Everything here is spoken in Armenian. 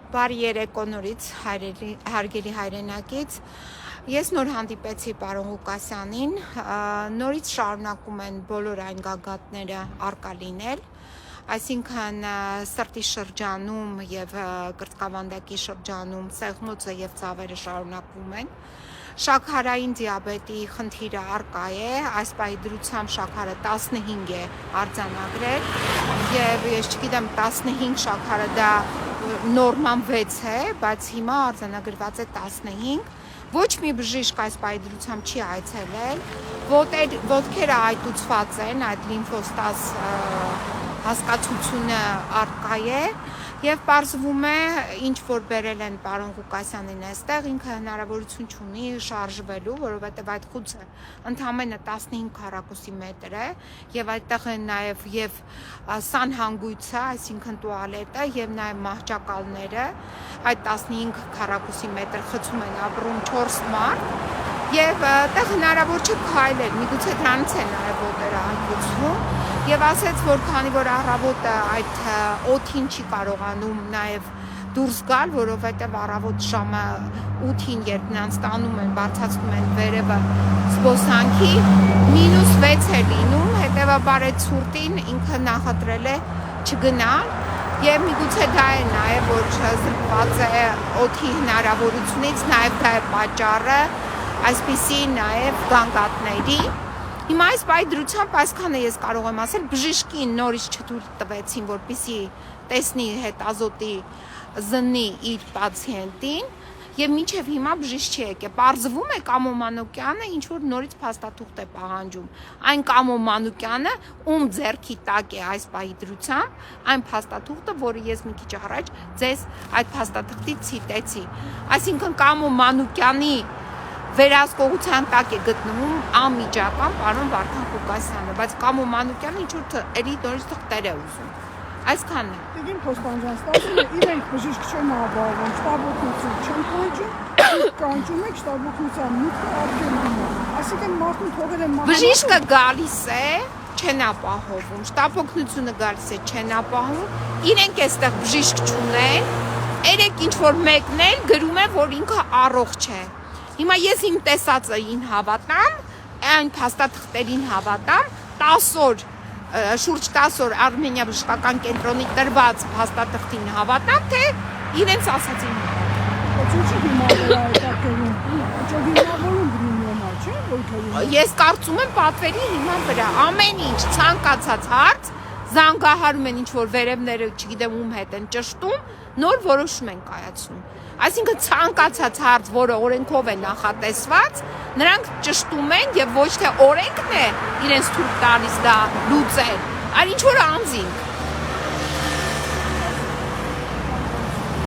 Բարի երեկո նորից հարգելի հայրենակից, ես նոր հանդիպեցի պարոն Ղուկասյանին, նորից շարունակում են բոլոր այն գագաթները առկա լինել, այսինքն սրտի շրջանում և կրծքավանդակի շրջանում սեղմոցը և ծավերը շարունակվում են, շաքարային դիաբետի խնդիրը առկա է, այս պահի դրությամբ շաքարը 15 է արձանագրել և ես չգիտեմ 15 շաքարը դա նորման 6 է, բայց հիմա արձանագրված է 15, ոչ մի բժիշկ այս պահի դրությամբ չի այցելել, ոտքերը այտուցված են, այդ լիմֆոստազ հասկացությունը առկա է և պարզվում է, ինչ որ բերել են պարոն Ղուկասյանին այստեղ, ինքը հնարավորություն չունի շարժվելու, որովհետև այդ խուցը ընդամենը 15 քառակուսի մետր է և այդտեղ են նաև և սանհանգույցը, այսինքն տուալետը և նաև մահճակալները, այդ 15 քառակուսի մետր խցում են ապրում 4 մարդ և այդտեղ հնարավոր չէ քայլել, միգուցե դրանից է նաև ոտերը այտուցվում և ասեց, որ քանի որ առավոտը այդ օդին չի կարողանում նաև դուրս գալ, որովհետև առավոտ ժամը 8-ին, երբ նրանց տանում են, բարձրացնում են վերևը զբոսանքի, -6 է լինում, հետևաբար այդ ցուրտին ինքը նախընտրել է չգնալ և միգուցե դա է նաև, որ զրկված է օդի հնարավորությունից, նաև դա է պատճառը այսպիսի նաև գանգատների Հիմա այս պահի դրությամբ այսքանը ես կարող եմ ասել, բժշկին նորից չթույլ տվեցին, որպեսզի տեսնի հետազոտի զննի իր պացիենտին և մինչև հիմա բժիշկ չի եկել, պարզվում է Կամո Մանուկյանը ինչ-որ նորից փաստաթուղթ է պահանջում, այն Կամո Մանուկյանը, ում ձեռքի տակ է այս պահի դրությամբ, այն փաստաթուղթը, որը ես մի քիչ առաջ ձեզ այդ փաստաթղթից ցիտեցի, այսինքն Կամո Մանուկյանի վերահսկողության տակ է գտնվում անմիջական պարոն Վարդան Ղուկասյանը, բայց Կամո Մանուկյանը ինչ-որ էլի նորից թղթեր է ուզում, այսքանն է։ Տիկին Փոստանջան, ստացվում է իրենք բժիշկ չեն ապահովում, շտաբօգնություն չեն կանչում, կանչում եք շտաբօգնության մուտքը արգելվում է, այսինքն մարդուն թողել են Բժիշկը գալիս է, չեն ապահովում, շտաբօգնությունը գալիս է, չեն ապահովում, իրենք այստեղ բժիշկ չունեն, երեք ինչ-որ մեկն էլ գրում է, որ ինքը առողջ է Հիմա ես իմ տեսածին հավատամ, այն փաստաթղթերին հավատամ, 10 օր, շուրջ 10 օր Արմենիա բժշկական կենտրոնի տրված փաստաթղթին հավատամ, թե իրենց ասածին Ես կարծում եմ պատվերի հիման վրա, ամեն ինչ, ցանկացած հարց, զանգահարում են ինչ-որ վերևները, չգիտեմ ում հետ են ճշտում, նոր որոշում են կայացնում Այսինքն ցանկացած հարց, որը օրենքով է նախատեսված, նրանք ճշտում են և ոչ թե օրենքն է իրենց թույլ տալիս դա լուծել, այլ ինչ-որ անձինք